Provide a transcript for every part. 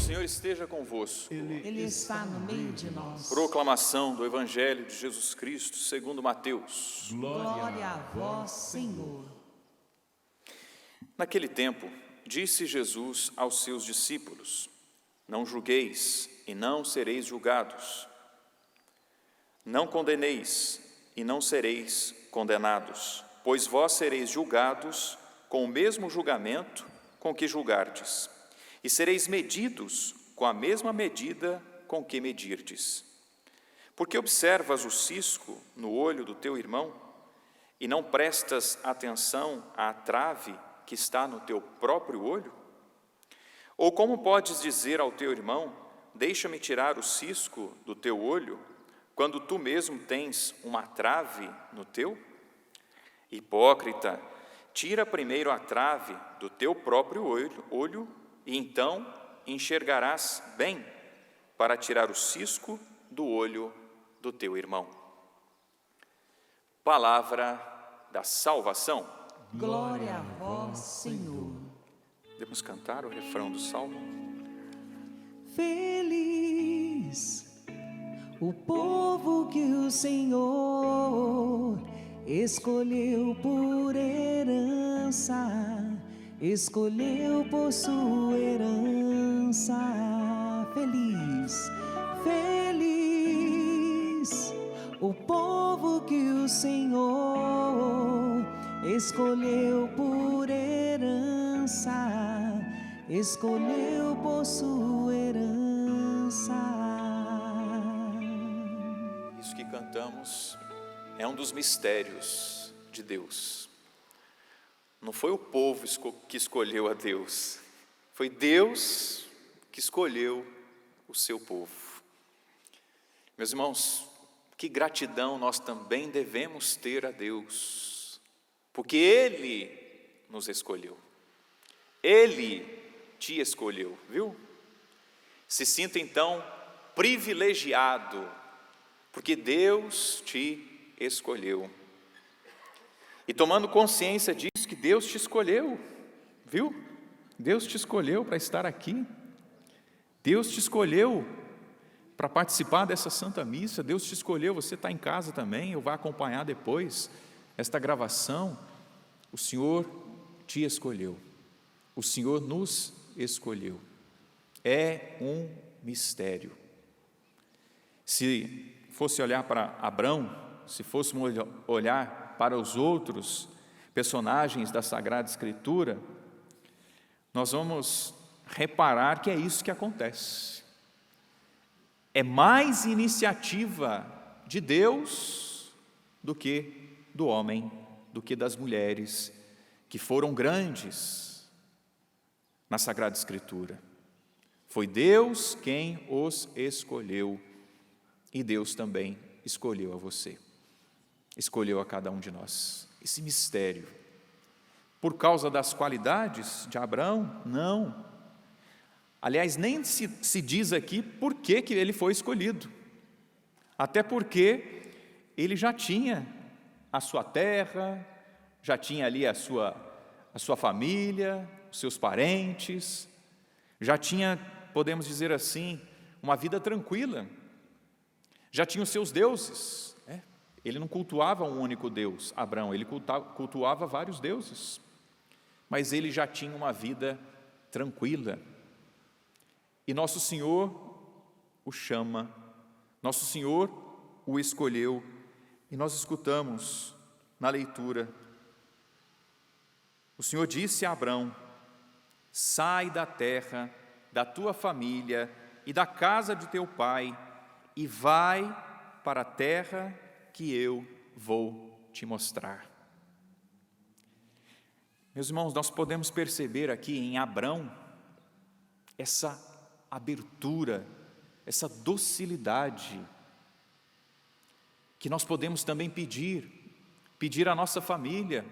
Senhor esteja convosco. Ele está no meio de nós. Proclamação do Evangelho de Jesus Cristo segundo Mateus. Glória a vós, Senhor. Naquele tempo, disse Jesus aos seus discípulos: Não julgueis e não sereis julgados. Não condeneis e não sereis condenados, pois vós sereis julgados com o mesmo julgamento com que julgardes, e sereis medidos com a mesma medida com que medirdes. Porque observas o cisco no olho do teu irmão e não prestas atenção à trave que está no teu próprio olho? Ou como podes dizer ao teu irmão: deixa-me tirar o cisco do teu olho, quando tu mesmo tens uma trave no teu? Hipócrita, tira primeiro a trave do teu próprio olho, e então enxergarás bem para tirar o cisco do olho do teu irmão. Palavra da salvação. Glória a vós, Senhor. Devemos cantar o refrão do salmo. Feliz o povo que o Senhor escolheu por herança, escolheu por sua herança. Feliz, feliz o povo que o Senhor escolheu por herança, escolheu por sua herança. Isso que cantamos é um dos mistérios de Deus. Não foi o povo que escolheu a Deus, foi Deus que escolheu o seu povo. Meus irmãos, que gratidão nós também devemos ter a Deus, porque Ele nos escolheu, Ele te escolheu, viu? Se sinta então privilegiado, porque Deus te escolheu. E tomando consciência disso, que Deus te escolheu, viu? Deus te escolheu para estar aqui. Deus te escolheu para participar dessa Santa Missa. Deus te escolheu, você está em casa também, ou vai acompanhar depois esta gravação. O Senhor te escolheu. O Senhor nos escolheu. É um mistério. Se fosse olhar para Abrão, se fôssemos olhar para os outros personagens da Sagrada Escritura, nós vamos reparar que é isso que acontece. É mais iniciativa de Deus do que do homem, do que das mulheres, que foram grandes na Sagrada Escritura. Foi Deus quem os escolheu, e Deus também escolheu a você, escolheu a cada um de nós. Esse mistério, por causa das qualidades de Abraão? Não. Aliás, nem se diz aqui por que ele foi escolhido, até porque ele já tinha a sua terra, já tinha ali a sua família, os seus parentes, já tinha, podemos dizer assim, uma vida tranquila, já tinha os seus deuses, né? Ele não cultuava um único Deus, Abraão, ele cultuava vários deuses, mas ele já tinha uma vida tranquila. E nosso Senhor o chama, nosso Senhor o escolheu, e nós escutamos na leitura, o Senhor disse a Abrão: sai da terra, da tua família e da casa de teu pai, e vai para a terra que eu vou te mostrar. Meus irmãos, nós podemos perceber aqui em Abrão essa abertura, essa docilidade, que nós podemos também pedir à nossa família.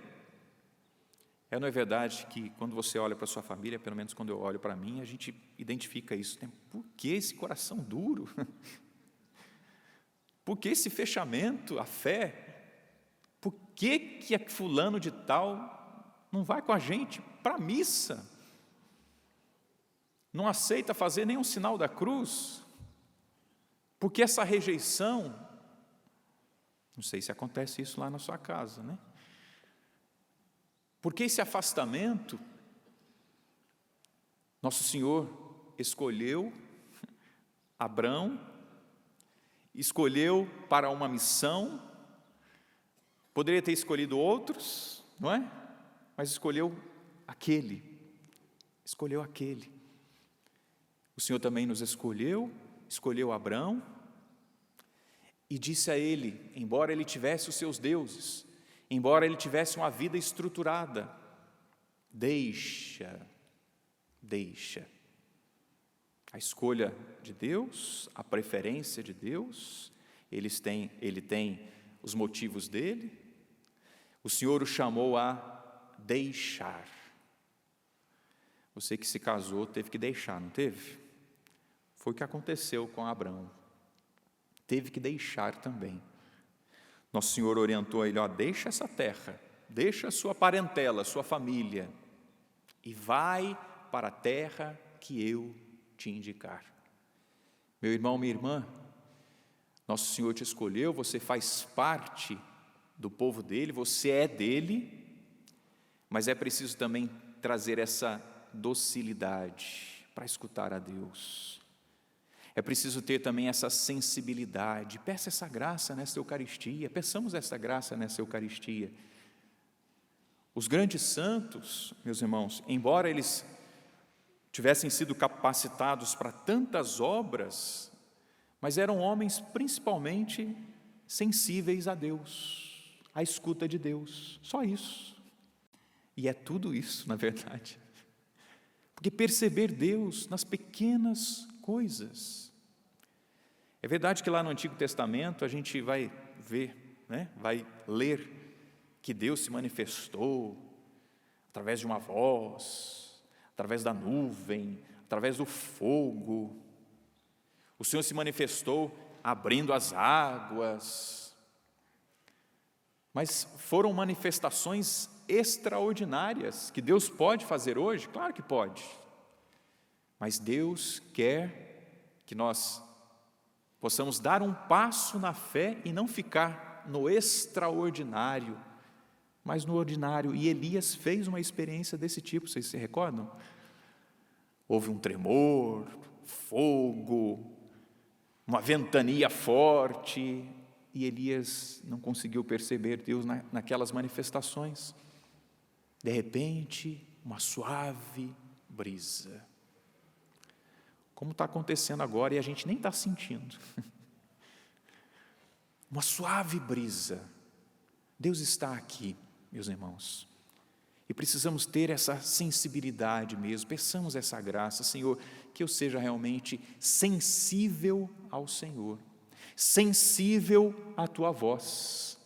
Não é verdade que quando você olha para a sua família, pelo menos quando eu olho para mim, a gente identifica isso, né? Por que esse coração duro? Por que esse fechamento à fé? Por que fulano de tal não vai com a gente para a missa? não aceita fazer nenhum sinal da cruz, porque essa rejeição, não sei se acontece isso lá na sua casa, né? Porque esse afastamento, nosso Senhor escolheu Abrão, escolheu para uma missão, poderia ter escolhido outros, não é? Mas escolheu aquele. O Senhor também nos escolheu Abrão, e disse a ele, embora ele tivesse os seus deuses, embora ele tivesse uma vida estruturada, deixa. A escolha de Deus, a preferência de Deus, ele tem os motivos dele. O Senhor o chamou a deixar. Você que se casou teve que deixar, não teve? Foi o que aconteceu com Abraão. Teve que deixar também. Nosso Senhor orientou ele, deixa essa terra, deixa a sua parentela, a sua família, e vai para a terra que eu te indicar. Meu irmão, minha irmã, nosso Senhor te escolheu, você faz parte do povo dele, você é dele, mas é preciso também trazer essa docilidade para escutar a Deus. É preciso ter também essa sensibilidade. Peça essa graça nessa Eucaristia, peçamos essa graça nessa Eucaristia. Os grandes santos, meus irmãos, embora eles tivessem sido capacitados para tantas obras, mas eram homens principalmente sensíveis a Deus, à escuta de Deus, só isso. E é tudo isso, na verdade. Porque perceber Deus nas pequenas coisas. É verdade que lá no Antigo Testamento a gente vai ver, vai ler que Deus se manifestou através de uma voz, através da nuvem, através do fogo. O Senhor se manifestou abrindo as águas. Mas foram manifestações extraordinárias que Deus pode fazer hoje? Claro que pode. Mas Deus quer que nós possamos dar um passo na fé e não ficar no extraordinário, mas no ordinário. E Elias fez uma experiência desse tipo, vocês se recordam? Houve um tremor, fogo, uma ventania forte, e Elias não conseguiu perceber Deus naquelas manifestações. De repente, uma suave brisa, como está acontecendo agora e a gente nem está sentindo. Uma suave brisa. Deus está aqui, meus irmãos. E precisamos ter essa sensibilidade mesmo. Peçamos essa graça, Senhor, que eu seja realmente sensível ao Senhor, sensível à Tua voz.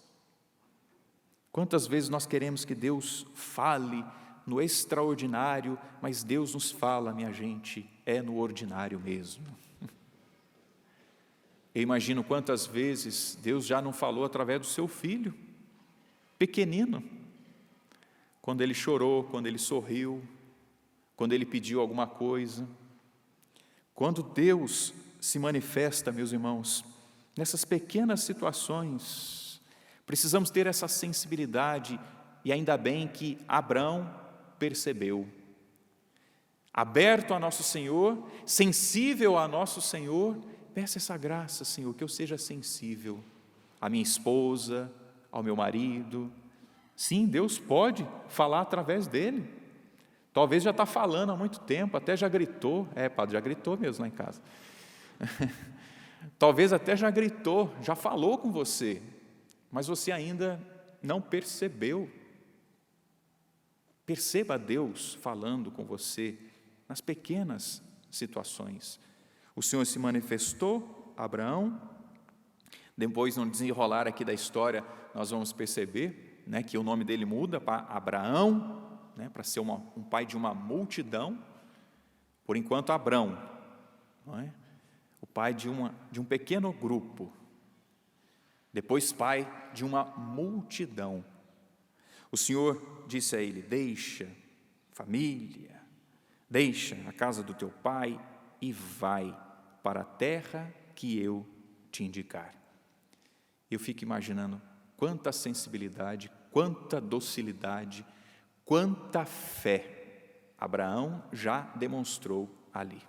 Quantas vezes nós queremos que Deus fale no extraordinário, mas Deus nos fala, minha gente, é no ordinário mesmo. Eu imagino quantas vezes Deus já não falou através do seu filho, pequenino, quando ele chorou, quando ele sorriu, quando ele pediu alguma coisa. Quando Deus se manifesta, meus irmãos, nessas pequenas situações, precisamos ter essa sensibilidade, e ainda bem que Abrão percebeu. Aberto a nosso Senhor, sensível a nosso Senhor, peça essa graça, Senhor, que eu seja sensível à minha esposa, ao meu marido. Sim, Deus pode falar através dele. Talvez já está falando há muito tempo, até já gritou. Padre, já gritou mesmo lá em casa. Talvez até já gritou, já falou com você, mas você ainda não percebeu. Perceba Deus falando com você nas pequenas situações. O Senhor se manifestou a Abraão. Depois, no desenrolar aqui da história, nós vamos perceber, que o nome dele muda para Abraão, para ser um pai de uma multidão. Por enquanto, Abrão, o pai de um pequeno grupo. Depois, pai de uma multidão. O Senhor disse a ele: deixa família, Deixa a casa do teu pai e vai para a terra que eu te indicar. Eu fico imaginando quanta sensibilidade, quanta docilidade, quanta fé Abraão já demonstrou ali.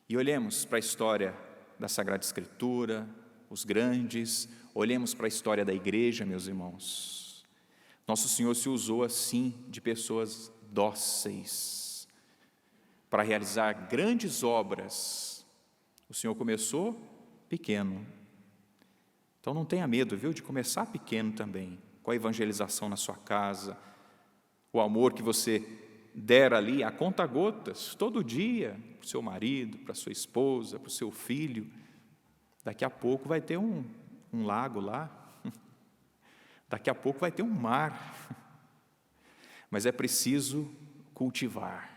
E olhemos para a história da Sagrada Escritura, os grandes, olhemos para a história da igreja, meus irmãos. Nosso Senhor se usou assim de pessoas dóceis para realizar grandes obras. O Senhor começou pequeno. Então não tenha medo, viu, de começar pequeno também, com a evangelização na sua casa, o amor que você der ali a conta-gotas, todo dia, para o seu marido, para a sua esposa, para o seu filho. Daqui a pouco vai ter um lago lá, daqui a pouco vai ter um mar, mas é preciso cultivar,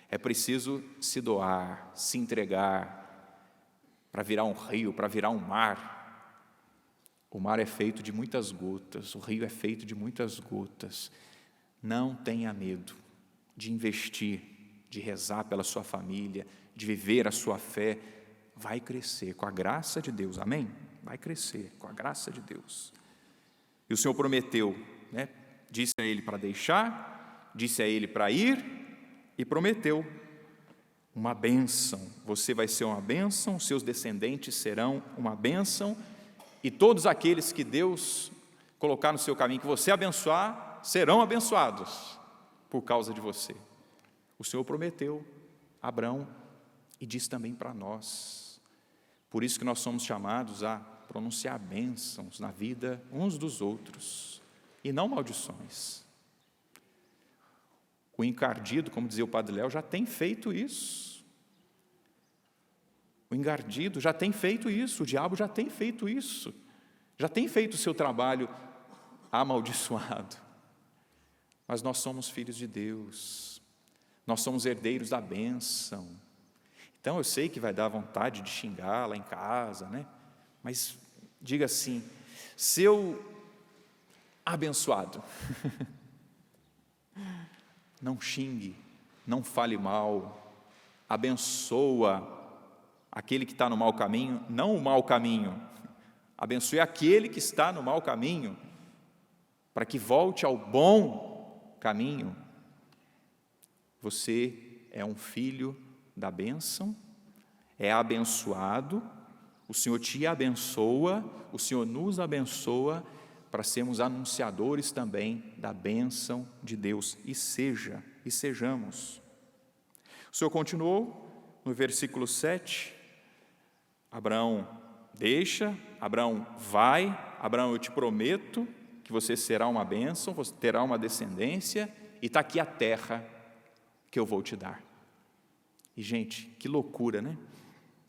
é preciso se doar, se entregar, para virar um rio, para virar um mar. O mar é feito de muitas gotas, o rio é feito de muitas gotas. Não tenha medo de investir, de rezar pela sua família, de viver a sua fé. Vai crescer com a graça de Deus, amém? Vai crescer com a graça de Deus. E o Senhor prometeu, né? Disse a ele para deixar, disse a ele para ir e prometeu uma bênção. Você vai ser uma bênção, seus descendentes serão uma bênção, e todos aqueles que Deus colocar no seu caminho, que você abençoar, serão abençoados por causa de você. O Senhor prometeu a Abraão e diz também para nós. Por isso que nós somos chamados a pronunciar bênçãos na vida uns dos outros e não maldições. O encardido, como dizia o Padre Léo, já tem feito isso. O encardido já tem feito isso, o diabo já tem feito isso, já tem feito o seu trabalho amaldiçoado. Mas nós somos filhos de Deus, nós somos herdeiros da bênção. Então eu sei que vai dar vontade de xingar lá em casa, né? Mas diga assim: seu abençoado, não xingue, não fale mal, abençoa aquele que está no mau caminho, não o mau caminho, abençoe aquele que está no mau caminho, para que volte ao bom caminho. Você é um filho da bênção, é abençoado, o Senhor te abençoa, o Senhor nos abençoa, para sermos anunciadores também da bênção de Deus, e sejamos. O Senhor continuou no versículo 7, Abraão deixa, Abraão vai, Abraão, eu te prometo que você será uma bênção, você terá uma descendência, e está aqui a terra que eu vou te dar. E gente, que loucura, né?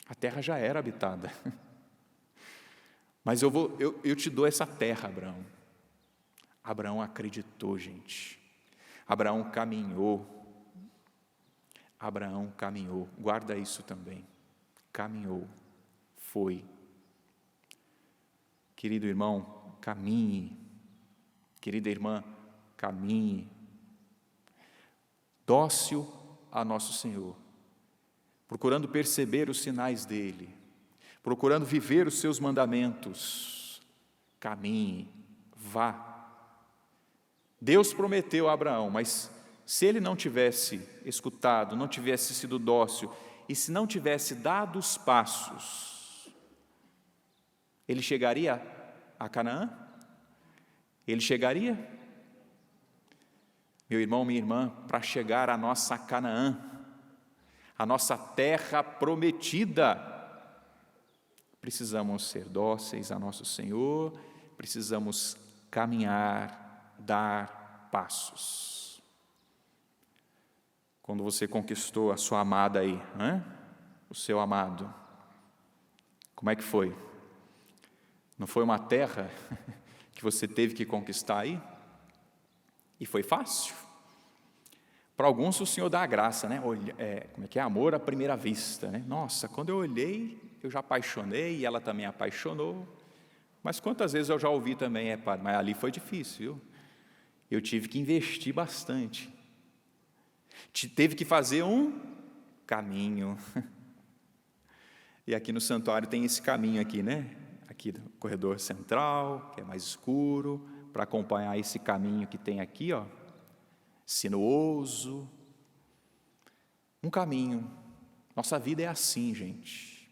A terra já era habitada, mas eu te dou essa terra, Abraão. Abraão acreditou, gente. Abraão caminhou, guarda isso também, caminhou, foi. Querido irmão, caminhe, querida irmã, caminhe, dócil a nosso Senhor, procurando perceber os sinais dEle, procurando viver os seus mandamentos. Caminhe, vá. Deus prometeu a Abraão, mas se ele não tivesse escutado, não tivesse sido dócil, e se não tivesse dado os passos, ele chegaria a Canaã? Ele chegaria? Meu irmão, minha irmã, para chegar à nossa Canaã, a nossa terra prometida, precisamos ser dóceis a nosso Senhor, precisamos caminhar, dar passos. Quando você conquistou a sua amada aí, né? O seu amado, como é que foi? Não foi uma terra que você teve que conquistar aí? E foi fácil? Para alguns o Senhor dá a graça, né? Como é que é? Amor à primeira vista, né? Nossa, quando eu olhei, eu já apaixonei, e ela também apaixonou. Mas quantas vezes eu já ouvi também, padre, mas ali foi difícil, viu? Eu tive que investir bastante. Teve que fazer um caminho. E aqui no santuário tem esse caminho aqui, né? Aqui no corredor central, que é mais escuro, para acompanhar esse caminho que tem aqui, ó, sinuoso. Um caminho. Nossa vida é assim, gente.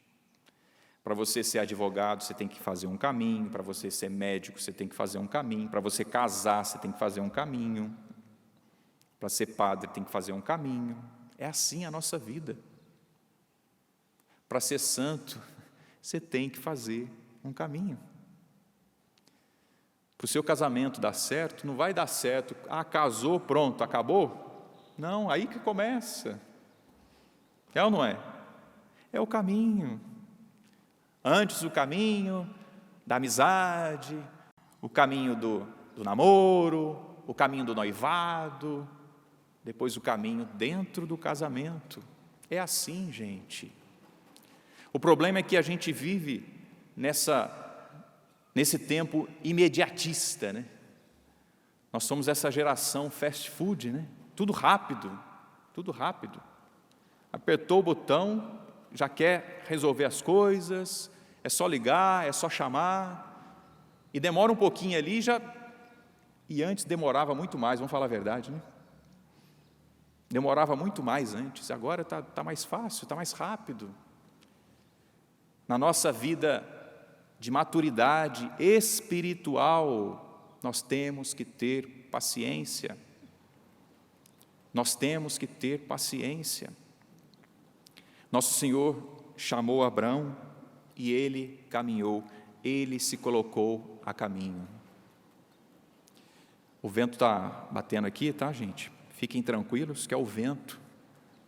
Para você ser advogado, você tem que fazer um caminho. Para você ser médico, você tem que fazer um caminho. Para você casar, você tem que fazer um caminho. Para ser padre, tem que fazer um caminho. É assim a nossa vida. Para ser santo, você tem que fazer um caminho. Para o seu casamento dar certo, não vai dar certo. Casou, pronto, acabou? Não, aí que começa. É ou não é? É o caminho. Antes o caminho da amizade, o caminho do namoro, o caminho do noivado, depois o caminho dentro do casamento. É assim, gente. O problema é que a gente vive nesse tempo imediatista, né? Nós somos essa geração fast food, né? Tudo rápido, tudo rápido. Apertou o botão, já quer resolver as coisas, é só ligar, é só chamar, e demora um pouquinho ali, e antes demorava muito mais, vamos falar a verdade, né? Demorava muito mais antes, agora está mais fácil, está mais rápido. Na nossa vida de maturidade espiritual, nós temos que ter paciência. Nós temos que ter paciência. Nosso Senhor chamou Abrão e ele caminhou, ele se colocou a caminho. O vento está batendo aqui, tá, gente? Fiquem tranquilos que é o vento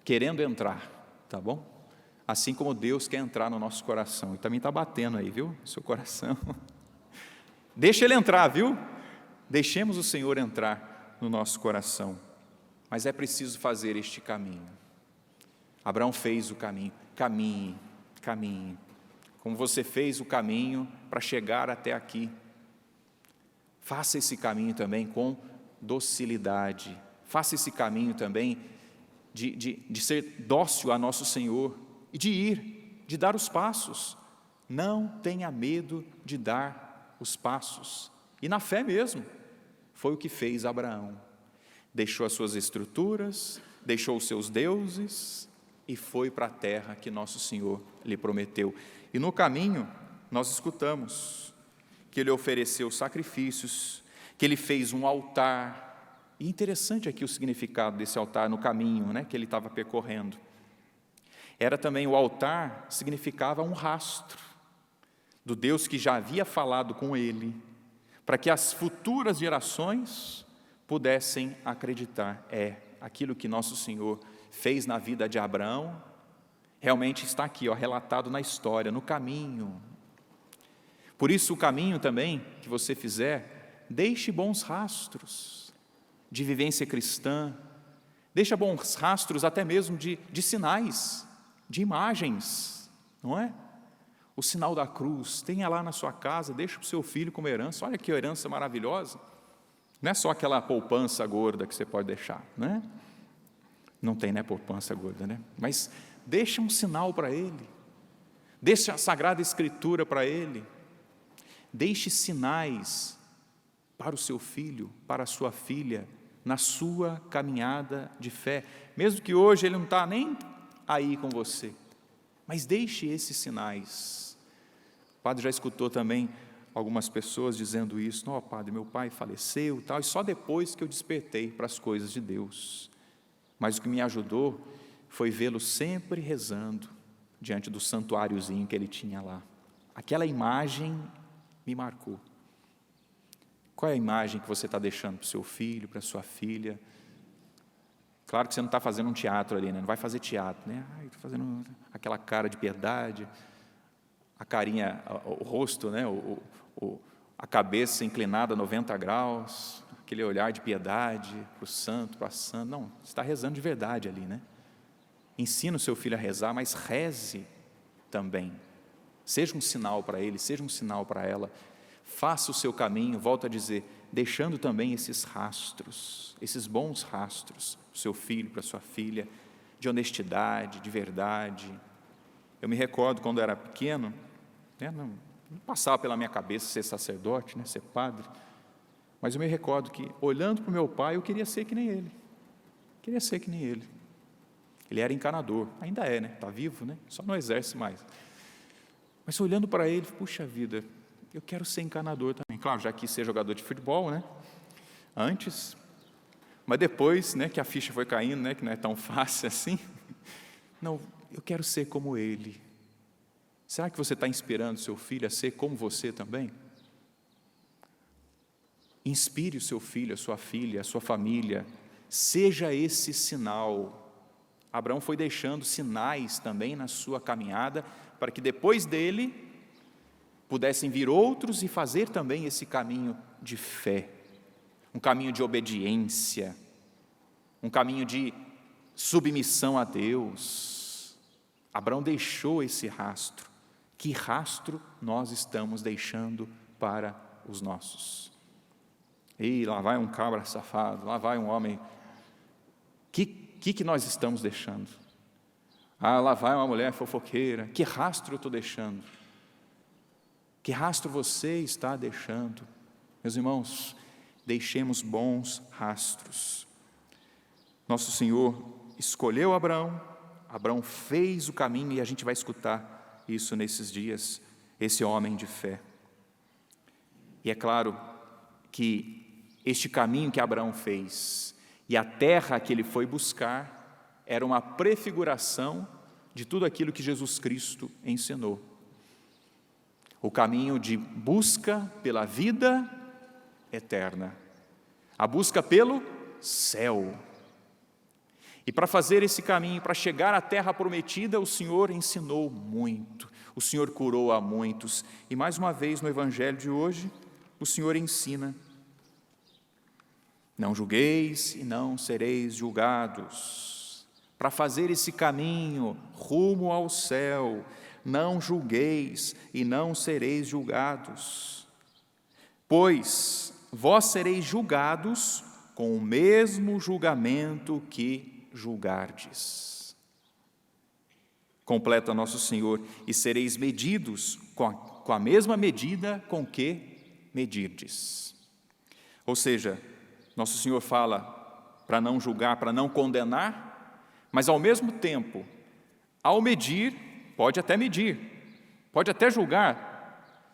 querendo entrar, tá bom? Assim como Deus quer entrar no nosso coração. E também está batendo aí, viu? Seu coração. Deixa Ele entrar, viu? Deixemos o Senhor entrar no nosso coração. Mas é preciso fazer este caminho. Abraão fez o caminho. Caminhe, caminhe. Como você fez o caminho para chegar até aqui. Faça esse caminho também com docilidade. Faça esse caminho também de ser dócil a nosso Senhor. E de dar os passos. Não tenha medo de dar os passos. E na fé mesmo, foi o que fez Abraão. Deixou as suas estruturas, deixou os seus deuses e foi para a terra que nosso Senhor lhe prometeu. E no caminho, nós escutamos que ele ofereceu sacrifícios, que ele fez um altar. E interessante aqui o significado desse altar no caminho, né, que ele estava percorrendo. Era também o altar, significava um rastro do Deus que já havia falado com ele, para que as futuras gerações pudessem acreditar. Aquilo que nosso Senhor fez na vida de Abraão, realmente está aqui, relatado na história, no caminho. Por isso o caminho também que você fizer, deixe bons rastros de vivência cristã, deixa bons rastros até mesmo de sinais, de imagens, não é? O sinal da cruz, tenha lá na sua casa, deixa para o seu filho como herança. Olha que herança maravilhosa. Não é só aquela poupança gorda que você pode deixar, né? Não tem, né, poupança gorda, né? Mas deixa um sinal para ele, deixa a Sagrada Escritura para ele, deixe sinais para o seu filho, para a sua filha, na sua caminhada de fé, mesmo que hoje ele não está nem aí com você, mas deixe esses sinais. O padre já escutou também algumas pessoas dizendo isso: não, padre, meu pai faleceu e tal, e só depois que eu despertei para as coisas de Deus. Mas o que me ajudou foi vê-lo sempre rezando diante do santuáriozinho que ele tinha lá. Aquela imagem me marcou. Qual é a imagem que você está deixando para o seu filho, para a sua filha? Claro que você não está fazendo um teatro ali, né? Não vai fazer teatro, né? Estou fazendo aquela cara de piedade, a carinha, o rosto, né? A cabeça inclinada 90 graus, aquele olhar de piedade para o santo, para a santa. Não, você está rezando de verdade ali, né? Ensina o seu filho a rezar, mas reze também. Seja um sinal para ele, seja um sinal para ela. Faça o seu caminho, volto a dizer, deixando também esses rastros, esses bons rastros, para o seu filho, para a sua filha, de honestidade, de verdade. Eu me recordo quando eu era pequeno, né, não passava pela minha cabeça ser sacerdote, né, ser padre, mas eu me recordo que, olhando para o meu pai, eu queria ser que nem ele. Queria ser que nem ele. Ele era encanador, ainda é, né? Está vivo, né? Só não exerce mais. Mas olhando para ele, puxa vida, eu quero ser encanador também. Claro, já quis ser jogador de futebol, né? Antes, mas depois, né, que a ficha foi caindo, né, que não é tão fácil assim. Não, eu quero ser como ele. Será que você está inspirando seu filho a ser como você também? Inspire o seu filho, a sua filha, a sua família. Seja esse sinal. Abraão foi deixando sinais também na sua caminhada, para que depois dele pudessem vir outros e fazer também esse caminho de fé, um caminho de obediência, um caminho de submissão a Deus. Abraão deixou esse rastro. Que rastro nós estamos deixando para os nossos? E lá vai um cabra safado, lá vai um homem. Que nós estamos deixando? Ah, lá vai uma mulher fofoqueira. Que rastro eu estou deixando? Que rastro você está deixando? Meus irmãos, deixemos bons rastros. Nosso Senhor escolheu Abraão, Abraão fez o caminho, e a gente vai escutar isso nesses dias, esse homem de fé. E é claro que este caminho que Abraão fez e a terra que ele foi buscar era uma prefiguração de tudo aquilo que Jesus Cristo ensinou. O caminho de busca pela vida eterna, a busca pelo céu. E para fazer esse caminho, para chegar à terra prometida, o Senhor ensinou muito, o Senhor curou a muitos. E mais uma vez no Evangelho de hoje, o Senhor ensina: não julgueis e não sereis julgados. Para fazer esse caminho rumo ao céu, não julgueis e não sereis julgados, pois vós sereis julgados com o mesmo julgamento que julgardes. Completa nosso Senhor: e sereis medidos com a mesma medida com que medirdes. Ou seja, nosso Senhor fala para não julgar, para não condenar, mas ao mesmo tempo, ao medir, pode até julgar,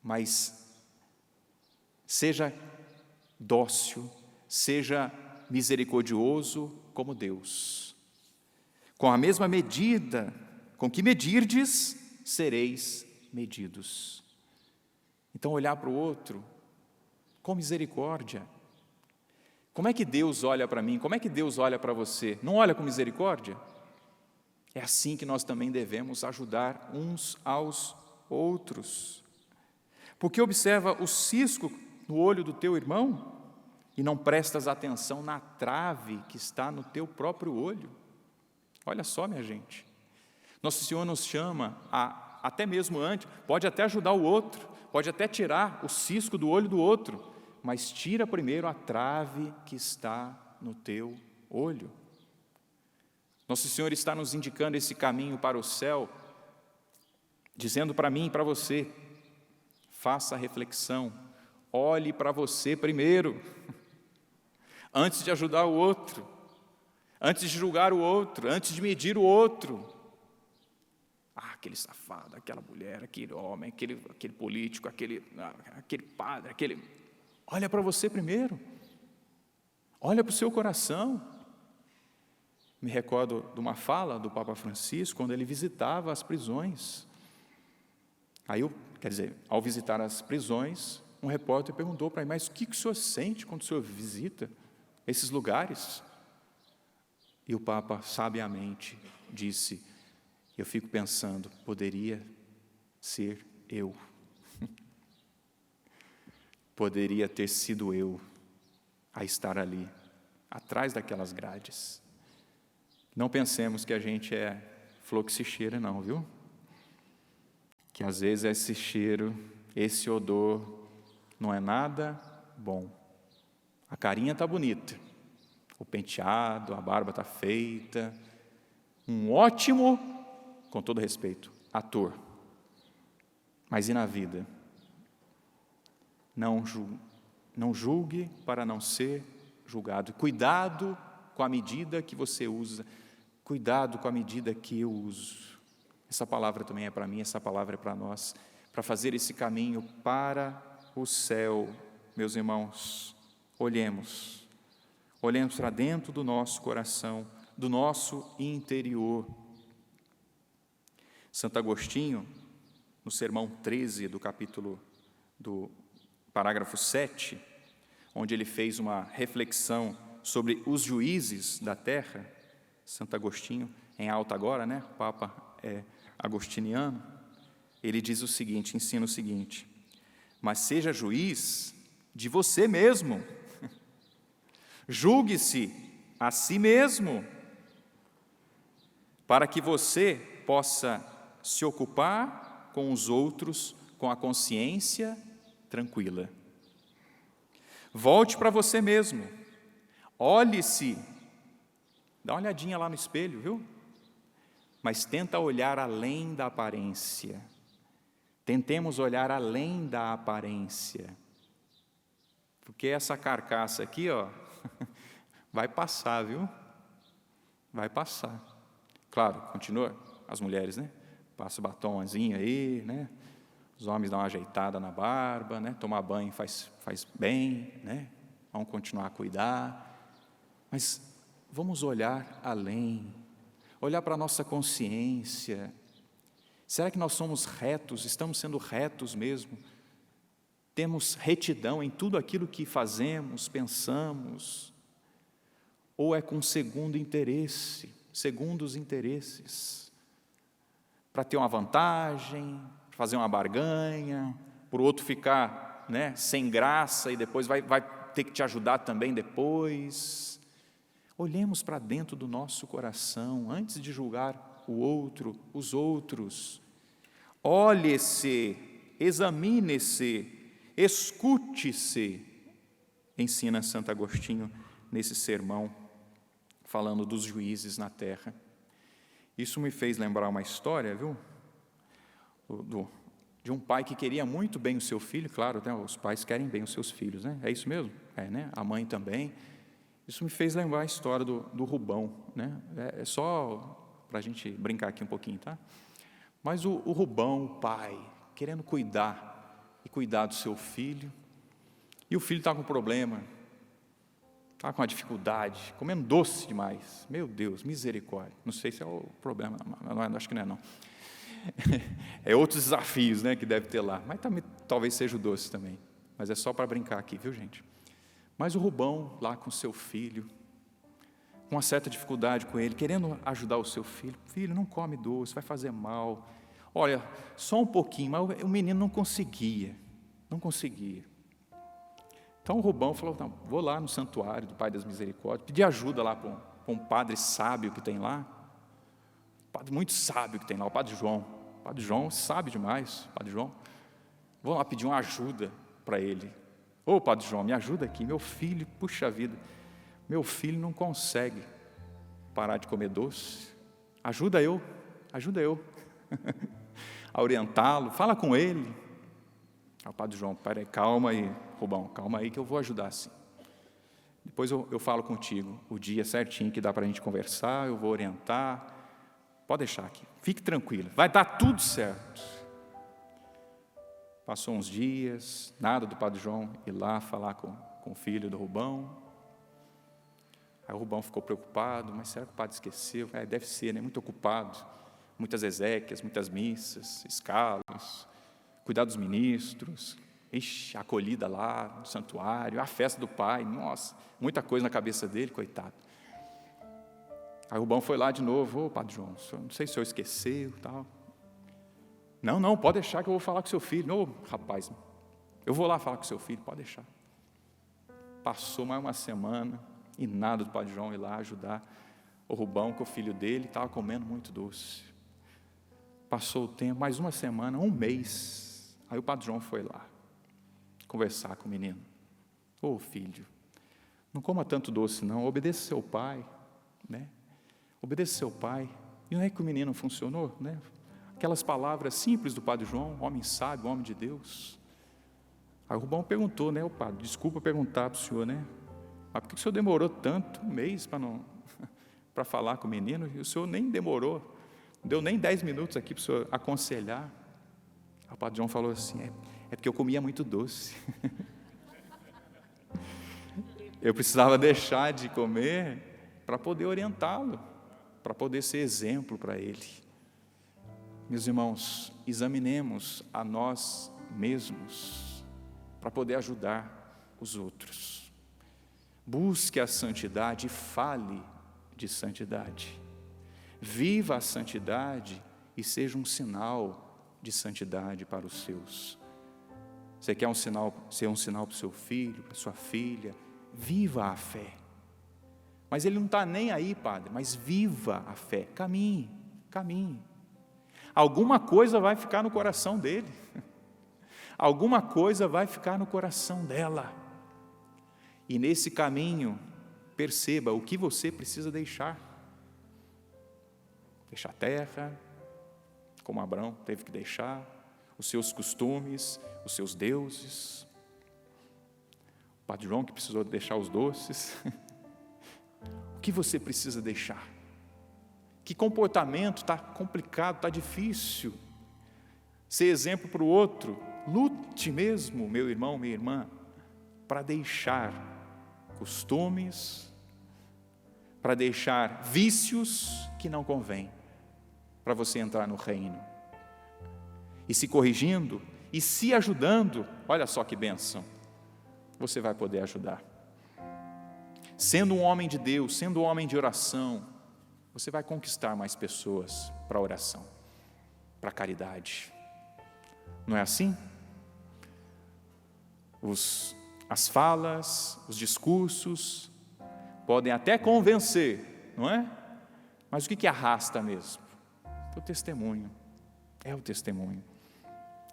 mas seja dócil, seja misericordioso como Deus. Com a mesma medida com que medirdes, sereis medidos. Então, olhar para o outro com misericórdia. Como é que Deus olha para mim? Como é que Deus olha para você? Não olha com misericórdia? É assim que nós também devemos ajudar uns aos outros. Porque observa o cisco no olho do teu irmão e não prestas atenção na trave que está no teu próprio olho. Olha só, minha gente. Nosso Senhor nos chama a, até mesmo antes, pode até ajudar o outro, pode até tirar o cisco do olho do outro, mas tira primeiro a trave que está no teu olho. Nosso Senhor está nos indicando esse caminho para o céu, dizendo para mim e para você: faça a reflexão, olhe para você primeiro, antes de ajudar o outro, antes de julgar o outro, antes de medir o outro. Ah, aquele safado, aquela mulher, aquele homem, aquele político, aquele padre, Olha para você primeiro, olha para o seu coração. Me recordo de uma fala do Papa Francisco, quando ele visitava as prisões. Aí, ao visitar as prisões, um repórter perguntou para ele: mas o que o senhor sente quando o senhor visita esses lugares? E o Papa, sabiamente, disse: eu fico pensando, poderia ser eu. Poderia ter sido eu a estar ali, atrás daquelas grades. Não pensemos que a gente é flor que se cheira, não, viu? Que às vezes esse cheiro, esse odor, não é nada bom. A carinha está bonita, o penteado, a barba está feita. Um ótimo, com todo respeito, ator. Mas e na vida? Não julgue para não ser julgado. Cuidado com a medida que você usa. Cuidado com a medida que eu uso. Essa palavra também é para mim, essa palavra é para nós. Para fazer esse caminho para o céu, meus irmãos, olhemos para dentro do nosso coração, do nosso interior. Santo Agostinho, no sermão 13 do parágrafo 7, onde ele fez uma reflexão sobre os juízes da terra, Santo Agostinho, em alta agora, né? O Papa é agostiniano, ele diz o seguinte, ensina o seguinte: mas seja juiz de você mesmo, julgue-se a si mesmo, para que você possa se ocupar com os outros com a consciência tranquila. Volte para você mesmo, olhe-se, dá uma olhadinha lá no espelho, viu? Mas tenta olhar além da aparência. Tentemos olhar além da aparência. Porque essa carcaça aqui, ó, vai passar, viu? Vai passar. Claro, continua, as mulheres, né? Passa o batomzinho aí, né? Os homens dão uma ajeitada na barba, né? Tomar banho faz bem, né? Vamos continuar a cuidar. Mas vamos olhar além. Olhar para a nossa consciência. Será que nós somos retos? Estamos sendo retos mesmo? Temos retidão em tudo aquilo que fazemos, pensamos? Ou é com segundo interesse, segundos interesses? Para ter uma vantagem, fazer uma barganha, para o outro ficar, né, sem graça e depois vai ter que te ajudar também depois. Olhemos para dentro do nosso coração, antes de julgar o outro, os outros. Olhe-se, examine-se, escute-se, ensina Santo Agostinho nesse sermão, falando dos juízes na terra. Isso me fez lembrar uma história, viu? De um pai que queria muito bem o seu filho, claro, né, os pais querem bem os seus filhos, né? É isso mesmo? É, né? A mãe também. Isso me fez lembrar a história do Rubão, né? É só para a gente brincar aqui um pouquinho, tá? Mas o Rubão, o pai, querendo cuidar do seu filho, e o filho está com problema, está com uma dificuldade, comendo doce demais. Meu Deus, misericórdia. Não sei se é o problema, não, acho que não é não. É outros desafios, né, que deve ter lá, mas também, talvez seja o doce também, mas é só para brincar aqui, viu, gente? Mas o Rubão lá com seu filho, com uma certa dificuldade com ele, querendo ajudar o seu filho. Filho, não come doce, vai fazer mal. Olha, só um pouquinho, mas o menino não conseguia. Então o Rubão falou, não, vou lá no santuário do Pai das Misericórdias, pedir ajuda lá para um padre sábio que tem lá, um padre muito sábio que tem lá, o Padre João. O Padre João sabe demais, Padre João. Vou lá pedir uma ajuda para ele. Ô, Padre João, me ajuda aqui, meu filho, puxa vida, meu filho não consegue parar de comer doce. Ajuda eu a orientá-lo, fala com ele. O Padre João, peraí, calma aí, Rubão, calma aí que eu vou ajudar sim. Depois eu falo contigo o dia certinho que dá para a gente conversar, eu vou orientar. Pode deixar aqui, fique tranquilo, vai dar tudo certo. Passou uns dias, nada do Padre João ir lá falar com o filho do Rubão. Aí o Rubão ficou preocupado, mas será que o padre esqueceu? Deve ser, né? Muito ocupado, muitas exéquias, muitas missas, escalas, cuidar dos ministros, a acolhida lá no santuário, a festa do pai, nossa, muita coisa na cabeça dele, coitado. Aí o Rubão foi lá de novo, ô Padre João, não sei se o senhor esqueceu e tal. Não, pode deixar que eu vou falar com seu filho. Ô, rapaz, eu vou lá falar com seu filho, pode deixar. Passou mais uma semana e nada do Padre João ir lá ajudar o Rubão, que o filho dele estava comendo muito doce. Passou o tempo, mais uma semana, um mês. Aí o Padre João foi lá conversar com o menino. Ô filho, não coma tanto doce não, obedeça seu pai, né? Obedeça seu pai. E não é que o menino funcionou, né? Aquelas palavras simples do Padre João, homem sábio, homem de Deus. Aí o Rubão perguntou, né, o padre, desculpa perguntar para o senhor, né? Mas por que o senhor demorou tanto, um mês, para falar com o menino? E o senhor nem demorou, não deu nem 10 minutos aqui para o senhor aconselhar. Aí o Padre João falou assim, é porque eu comia muito doce. Eu precisava deixar de comer para poder orientá-lo, para poder ser exemplo para ele. Meus irmãos, examinemos a nós mesmos para poder ajudar os outros. Busque a santidade e fale de santidade. Viva a santidade e seja um sinal de santidade para os seus. Você quer ser um sinal para o seu filho, para a sua filha? Viva a fé. Mas ele não está nem aí, padre, mas viva a fé. Caminhe. Alguma coisa vai ficar no coração dele. Alguma coisa vai ficar no coração dela. E nesse caminho, perceba o que você precisa deixar. Deixar a terra, como Abraão teve que deixar, os seus costumes, os seus deuses. O Padre João que precisou deixar os doces. O que você precisa deixar? Que comportamento está complicado, está difícil. Ser exemplo para o outro. Lute mesmo, meu irmão, minha irmã, para deixar costumes, para deixar vícios que não convêm, para você entrar no reino. E se corrigindo, e se ajudando, olha só que bênção, você vai poder ajudar. Sendo um homem de Deus, sendo um homem de oração, você vai conquistar mais pessoas para a oração, para a caridade. Não é assim? As falas, os discursos podem até convencer, não é? Mas o que arrasta mesmo? O testemunho. É o testemunho.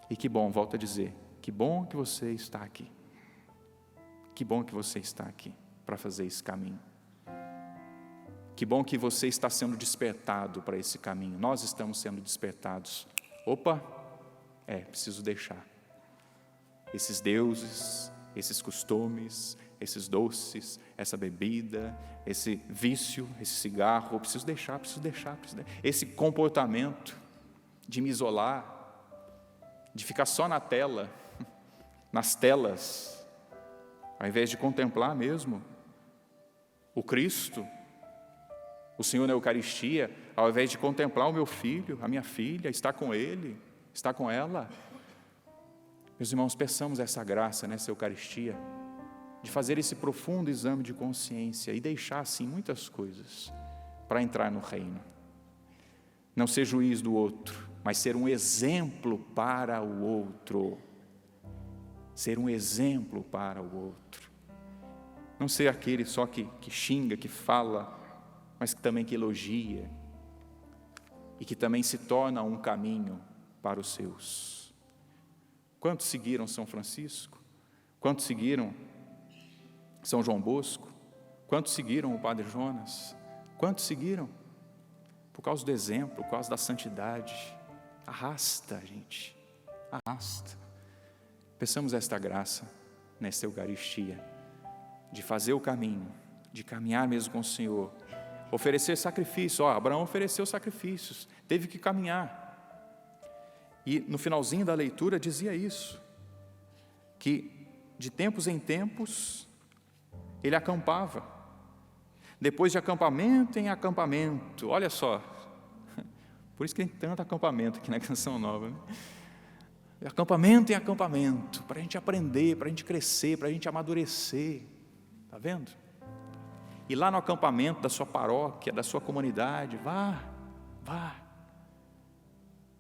E que bom, volto a dizer, que bom que você está aqui. Que bom que você está aqui para fazer esse caminho. Que bom que você está sendo despertado para esse caminho. Nós estamos sendo despertados. Opa, preciso deixar esses deuses, esses costumes, esses doces, essa bebida, esse vício, esse cigarro. Eu preciso deixar. Esse comportamento de me isolar, de ficar só na tela, nas telas, ao invés de contemplar mesmo o Cristo, o Senhor na Eucaristia, ao invés de contemplar o meu filho, a minha filha, estar com ele, estar com ela. Meus irmãos, peçamos essa graça nessa Eucaristia, de fazer esse profundo exame de consciência e deixar assim muitas coisas para entrar no reino. Não ser juiz do outro, mas ser um exemplo para o outro. Ser um exemplo para o outro. Não ser aquele só que xinga, que fala, mas que também que elogia e que também se torna um caminho para os seus. Quantos seguiram São Francisco? Quantos seguiram São João Bosco? Quantos seguiram o Padre Jonas? Quantos seguiram? Por causa do exemplo, por causa da santidade. Arrasta, gente, arrasta. Peçamos esta graça nesta Eucaristia, de fazer o caminho, de caminhar mesmo com o Senhor, oferecer sacrifício. Abraão ofereceu sacrifícios, teve que caminhar. E no finalzinho da leitura dizia isso, que de tempos em tempos ele acampava. Depois de acampamento em acampamento, olha só, por isso que tem tanto acampamento aqui na Canção Nova, né? Acampamento em acampamento, para a gente aprender, para a gente crescer, para a gente amadurecer, está vendo? E lá no acampamento da sua paróquia, da sua comunidade, vá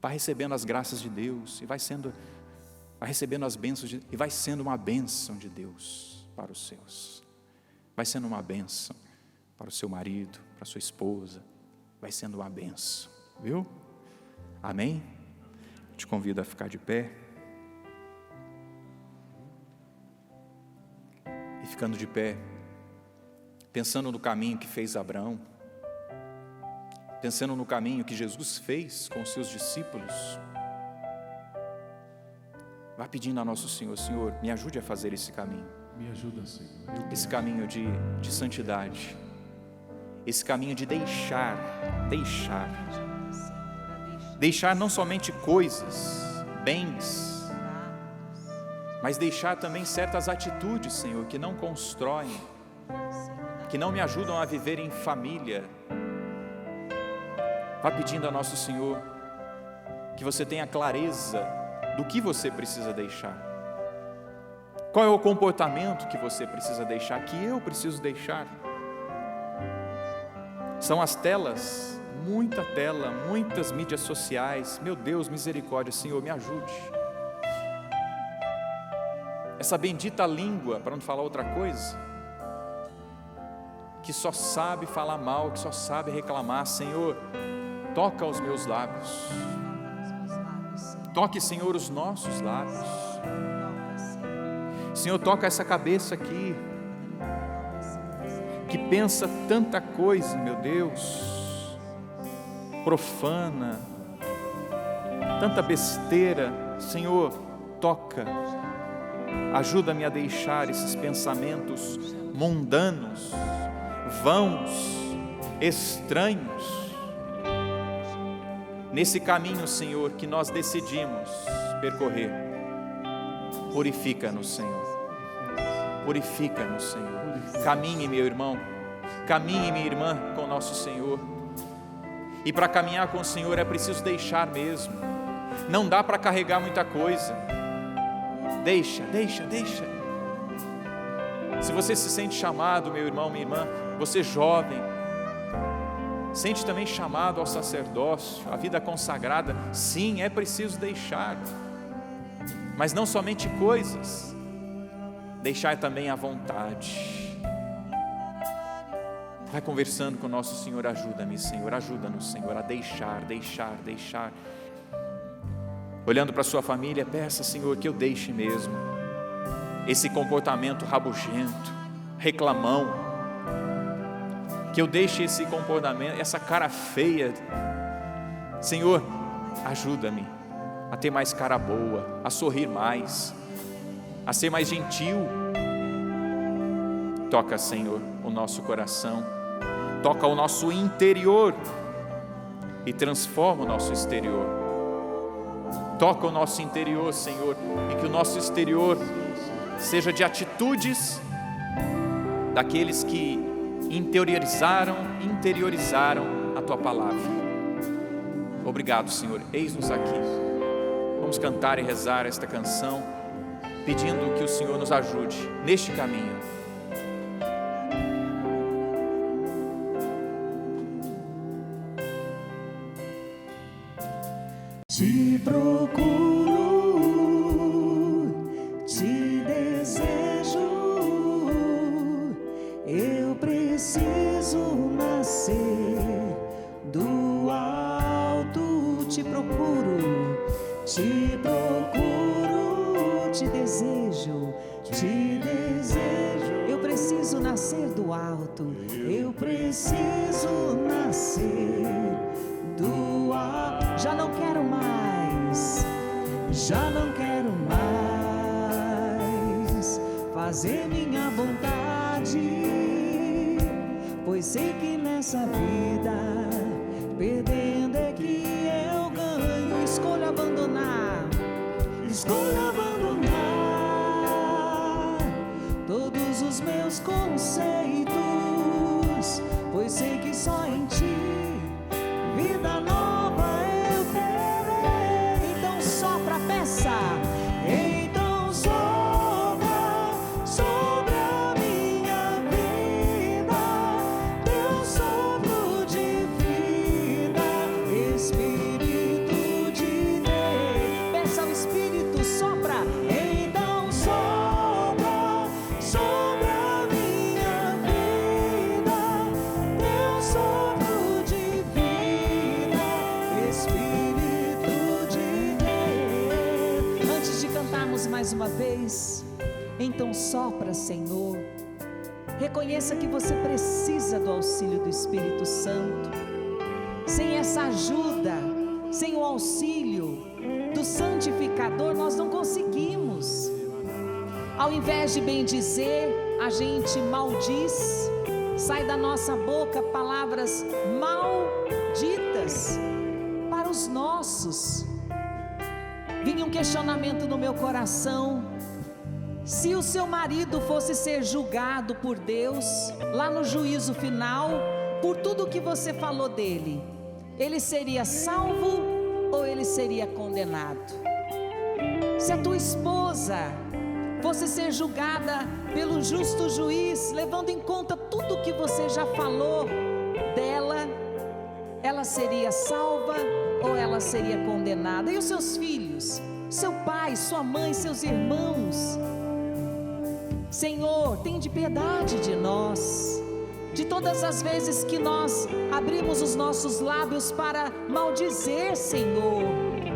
recebendo as graças de Deus, e vai recebendo as bênçãos, e vai sendo uma bênção de Deus para os seus, vai sendo uma bênção para o seu marido, para a sua esposa, vai sendo uma bênção, viu? Amém? Te convido a ficar de pé, ficando de pé, pensando no caminho que fez Abraão, pensando no caminho que Jesus fez com os seus discípulos, vá pedindo a nosso Senhor: Senhor, me ajude a fazer esse caminho. Me ajuda, Senhor. Esse caminho de santidade, esse caminho de deixar não somente coisas, bens, mas deixar também certas atitudes, Senhor, que não constroem, que não me ajudam a viver em família. Vá pedindo a nosso Senhor que você tenha clareza do que você precisa deixar. Qual é o comportamento que você precisa deixar, que eu preciso deixar? São as telas, muita tela, muitas mídias sociais. Meu Deus, misericórdia, Senhor, me ajude. Essa bendita língua, para não falar outra coisa, que só sabe falar mal, que só sabe reclamar. Senhor, toca os meus lábios. Toque, Senhor, os nossos lábios. Senhor, toca essa cabeça aqui, que pensa tanta coisa, meu Deus, profana, tanta besteira. Senhor, toca, ajuda-me a deixar esses pensamentos mundanos, vãos, estranhos, nesse caminho, Senhor, que nós decidimos percorrer. Purifica-nos, Senhor. Purifica-nos, Senhor. Caminhe, meu irmão, caminhe, minha irmã, com o nosso Senhor. E para caminhar com o Senhor é preciso deixar mesmo. Não dá para carregar muita coisa. Deixa. Se você se sente chamado, meu irmão, minha irmã, você jovem, sente também chamado ao sacerdócio, à vida consagrada, sim, é preciso deixar. Mas não somente coisas, deixar também a vontade. Vai conversando com o nosso Senhor: ajuda-me, Senhor, ajuda-nos, Senhor, a deixar. Olhando para a sua família, peça, Senhor, que eu deixe mesmo esse comportamento rabugento, reclamão, que eu deixe esse comportamento, essa cara feia. Senhor, ajuda-me a ter mais cara boa, a sorrir mais, a ser mais gentil. Toca, Senhor, o nosso coração, toca o nosso interior e transforma o nosso exterior. Toca o nosso interior, Senhor, e que o nosso exterior seja de atitudes daqueles que interiorizaram a Tua palavra. Obrigado, Senhor, eis-nos aqui. Vamos cantar e rezar esta canção, pedindo que o Senhor nos ajude neste caminho. Te procuro, te desejo, eu preciso nascer do alto. Te procuro, te desejo, eu preciso nascer do alto, eu preciso nascer do alto. Já não quero mais fazer minha vontade, pois sei que nessa vida perdendo é que eu ganho. Escolho abandonar todos os meus conceitos, pois sei que só em Ti vida nova eu terei. Então sopra a peça, então sopra sobre a minha vida, teu sopro de vida, Espírito de Deus. Peça ao Espírito, sopra, então sopra sobre a minha vida, teu sopro de vida, Espírito de Deus. Antes de cantarmos mais uma vez, então sopra, Senhor, Reconheça que você precisa do auxílio do Espírito Santo. Sem essa ajuda, sem o auxílio do santificador, nós não conseguimos. Ao invés de bendizer, a gente maldiz. Sai da nossa boca palavras malditas para os nossos. Vinha um questionamento no meu coração: se o seu marido fosse ser julgado por Deus, lá no juízo final, por tudo que você falou dele, ele seria salvo ou ele seria condenado? Se a tua esposa fosse ser julgada pelo justo juiz, levando em conta tudo que você já falou dela, ela seria salva ou ela seria condenada? E os seus filhos, seu pai, sua mãe, seus irmãos? Senhor, tem de piedade de nós, de todas as vezes que nós abrimos os nossos lábios para maldizer, Senhor,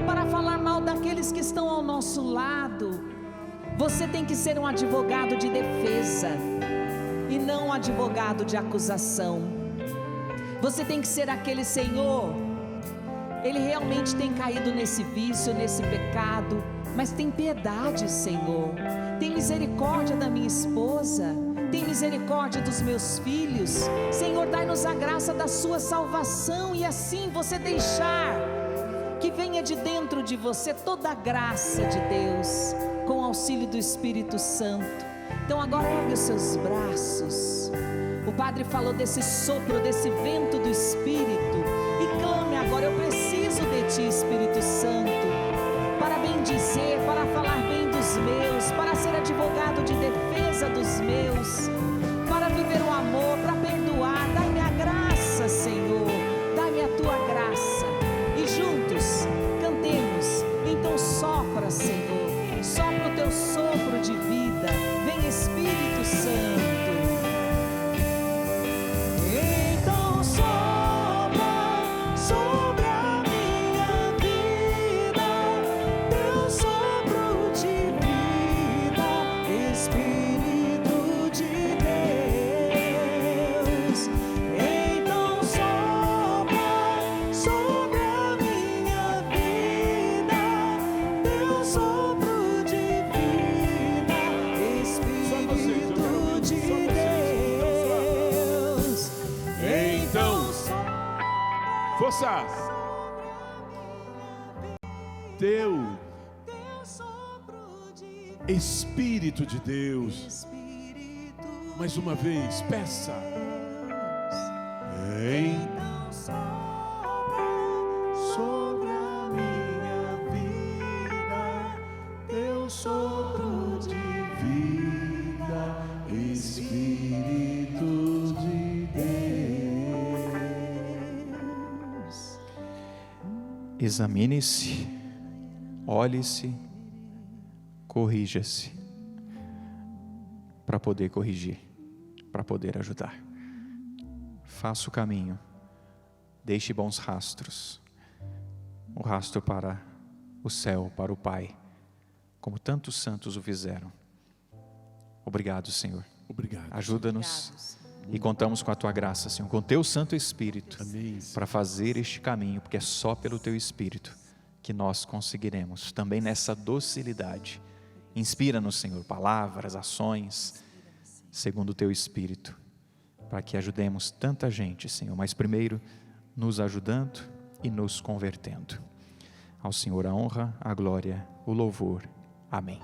para falar mal daqueles que estão ao nosso lado. Você tem que ser um advogado de defesa e não um advogado de acusação. Você tem que ser aquele: Senhor, ele realmente tem caído nesse vício, nesse pecado, mas tem piedade, Senhor. Tem misericórdia da minha esposa, tem misericórdia dos meus filhos. Senhor, dai-nos a graça da sua salvação, e assim você deixar que venha de dentro de você toda a graça de Deus, com o auxílio do Espírito Santo. Então agora abre os seus braços. O Padre falou desse sopro, desse vento do Espírito, e clame agora: eu preciso de Ti, Espírito Santo, para bendizer, para falar bem dos meus, para ser advogado de defesa dos meus, para viver o amor, para perdoar. Dai-me a graça, Senhor, dai-me a Tua graça. E juntos cantemos: então sopra, Senhor, sopra o Teu sopro de vida, vem Espírito Santo. Então sopra sobre a minha vida, Teu sopro de vida, Espírito de Deus. Então sopra sobre a minha vida, Teu sopro de vida, Espírito de Deus. Então, força! Teu Espírito de Deus. Mais uma vez, peça. Então sobre a minha vida, Teu sopro de vida, Espírito de Deus. Examine-se, olhe-se, corrija-se, para poder corrigir, para poder ajudar. Faça o caminho, deixe bons rastros, o rastro para o céu, para o Pai, como tantos santos o fizeram. Obrigado, Senhor. Obrigado. Ajuda-nos e contamos com a Tua graça, Senhor, com o Teu Santo Espírito, Amém. para fazer este caminho, porque é só pelo Teu Espírito que nós conseguiremos, também nessa docilidade. Inspira-nos, Senhor, palavras, ações, segundo o Teu Espírito, para que ajudemos tanta gente, Senhor, mas primeiro nos ajudando e nos convertendo. Ao Senhor a honra, a glória, o louvor. Amém.